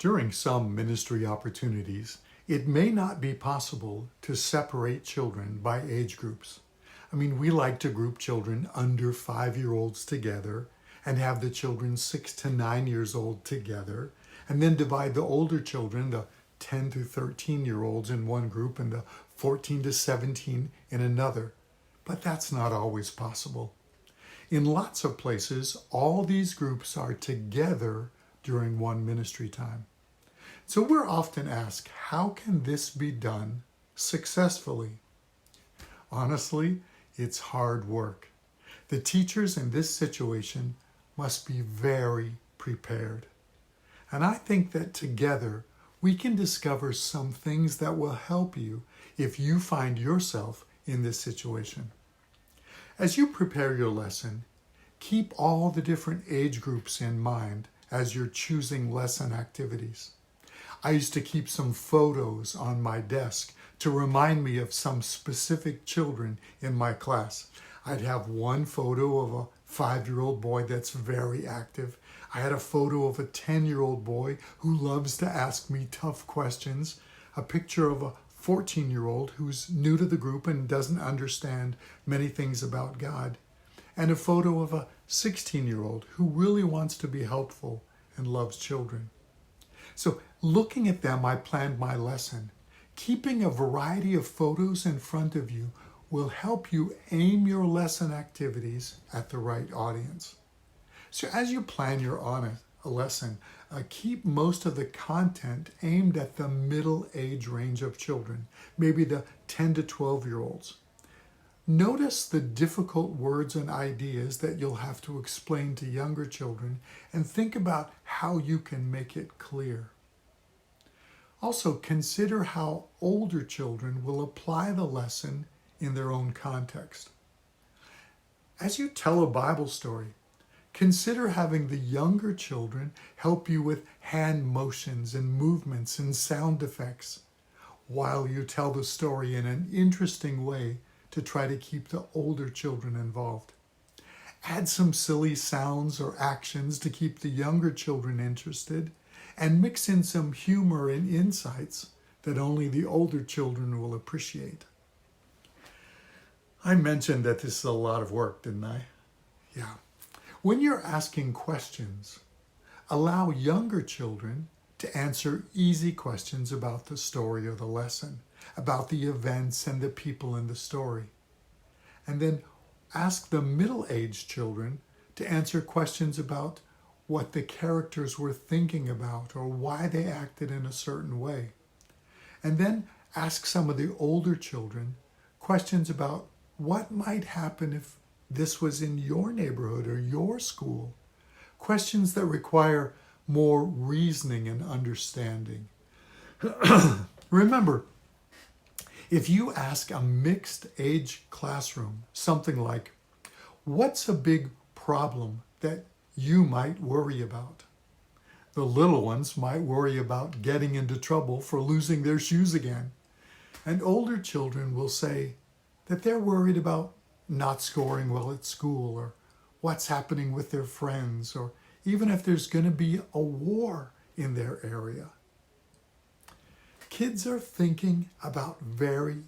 During some ministry opportunities, it may not be possible to separate children by age groups. We like to group children under 5-year-olds together and have the children 6 to 9 years old together, and then divide the older children, the 10 to 13-year-olds in one group and the 14 to 17 in another. But that's not always possible. In lots of places, all these groups are together during one ministry time. So we're often asked, how can this be done successfully? Honestly, it's hard work. The teachers in this situation must be very prepared. And I think that together we can discover some things that will help you if you find yourself in this situation. As you prepare your lesson, keep all the different age groups in mind as you're choosing lesson activities. I used to keep some photos on my desk to remind me of some specific children in my class. I'd have one photo of a 5-year-old boy that's very active. I had a photo of a 10-year-old boy who loves to ask me tough questions, a picture of a 14-year-old who's new to the group and doesn't understand many things about God, and a photo of a 16-year-old who really wants to be helpful and loves children. So looking at them, I planned my lesson. Keeping a variety of photos in front of you will help you aim your lesson activities at the right audience. So as you plan your lesson, keep most of the content aimed at the middle age range of children, maybe the 10 to 12-year-olds. Notice the difficult words and ideas that you'll have to explain to younger children and think about how you can make it clear. Also, consider how older children will apply the lesson in their own context. As you tell a Bible story, consider having the younger children help you with hand motions and movements and sound effects while you tell the story in an interesting way to try to keep the older children involved. Add some silly sounds or actions to keep the younger children interested, and mix in some humor and insights that only the older children will appreciate. I mentioned that this is a lot of work, didn't I? Yeah. When you're asking questions, allow younger children to answer easy questions about the story or the lesson, about the events and the people in the story. And then ask the middle-aged children to answer questions about what the characters were thinking about or why they acted in a certain way. And then ask some of the older children questions about what might happen if this was in your neighborhood or your school. Questions that require more reasoning and understanding. Remember, if you ask a mixed age classroom something like, what's a big problem that you might worry about? The little ones might worry about getting into trouble for losing their shoes again. And older children will say that they're worried about not scoring well at school, or what's happening with their friends, or even if there's going to be a war in their area. Kids are thinking about very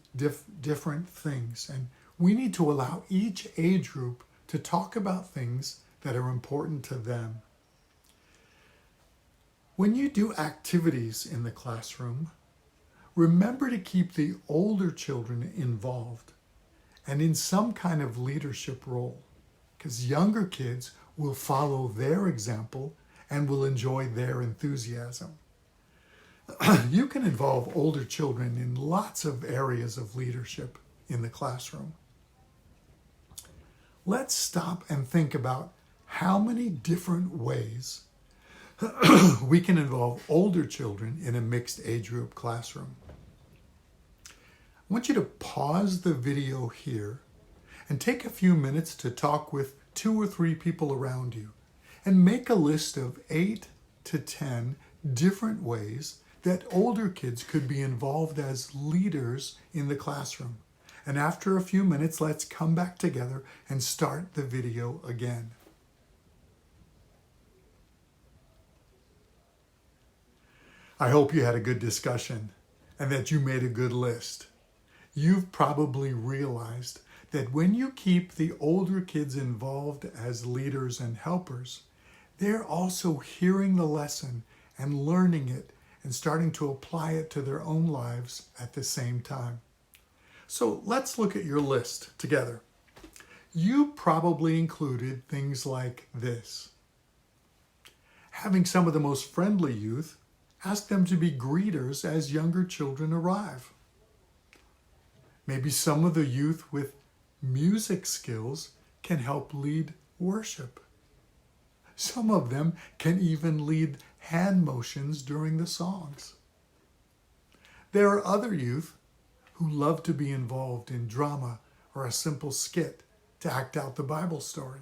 different things, and we need to allow each age group to talk about things that are important to them. When you do activities in the classroom, remember to keep the older children involved and in some kind of leadership role, because younger kids will follow their example and will enjoy their enthusiasm. You can involve older children in lots of areas of leadership in the classroom. Let's stop and think about how many different ways we can involve older children in a mixed age group classroom. I want you to pause the video here and take a few minutes to talk with 2 or 3 people around you and make a list of 8 to 10 different ways that older kids could be involved as leaders in the classroom. And after a few minutes, let's come back together and start the video again. I hope you had a good discussion and that you made a good list. You've probably realized that when you keep the older kids involved as leaders and helpers, they're also hearing the lesson and learning it and starting to apply it to their own lives at the same time. So let's look at your list together. You probably included things like this. Having some of the most friendly youth, ask them to be greeters as younger children arrive. Maybe some of the youth with music skills can help lead worship. Some of them can even lead hand motions during the songs. There are other youth who love to be involved in drama or a simple skit to act out the Bible story.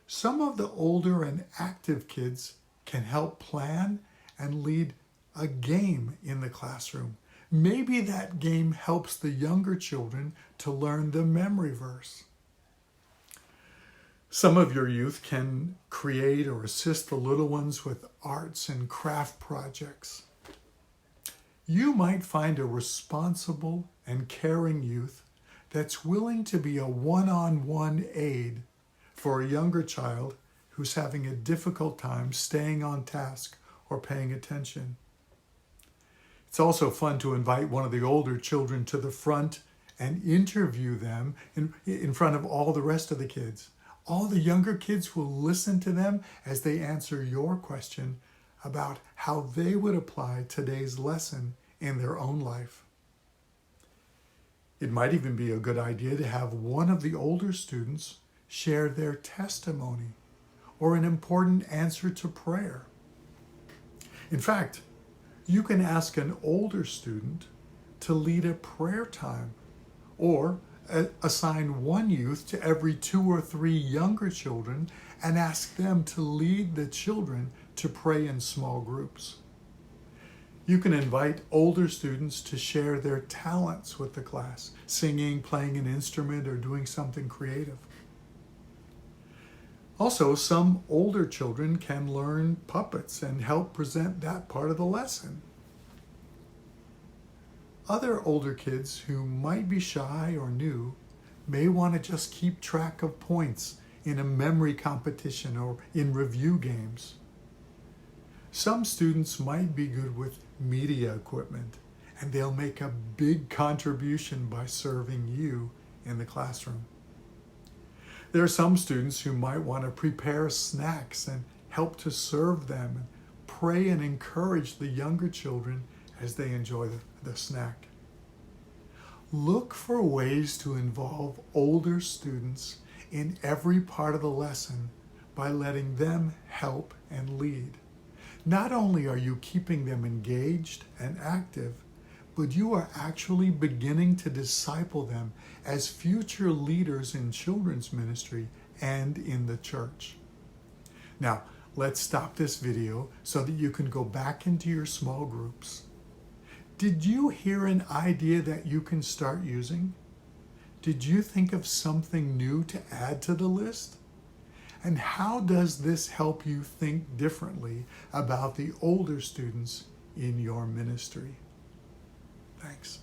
Some of the older and active kids can help plan and lead a game in the classroom. Maybe that game helps the younger children to learn the memory verse. Some of your youth can create or assist the little ones with arts and craft projects. You might find a responsible and caring youth that's willing to be a one-on-one aid for a younger child who's having a difficult time staying on task or paying attention. It's also fun to invite one of the older children to the front and interview them in front of all the rest of the kids. All the younger kids will listen to them as they answer your question about how they would apply today's lesson in their own life. It might even be a good idea to have one of the older students share their testimony or an important answer to prayer. In fact, you can ask an older student to lead a prayer time or assign one youth to every 2 or 3 younger children and ask them to lead the children to pray in small groups. You can invite older students to share their talents with the class, singing, playing an instrument, or doing something creative. Also, some older children can learn puppets and help present that part of the lesson. Other older kids who might be shy or new may want to just keep track of points in a memory competition or in review games. Some students might be good with media equipment, and they'll make a big contribution by serving you in the classroom. There are some students who might want to prepare snacks and help to serve them, and pray and encourage the younger children as they enjoy the snack. Look for ways to involve older students in every part of the lesson by letting them help and lead. Not only are you keeping them engaged and active, but you are actually beginning to disciple them as future leaders in children's ministry and in the church. Now, let's stop this video so that you can go back into your small groups. Did you hear an idea that you can start using? Did you think of something new to add to the list? And how does this help you think differently about the older students in your ministry? Thanks.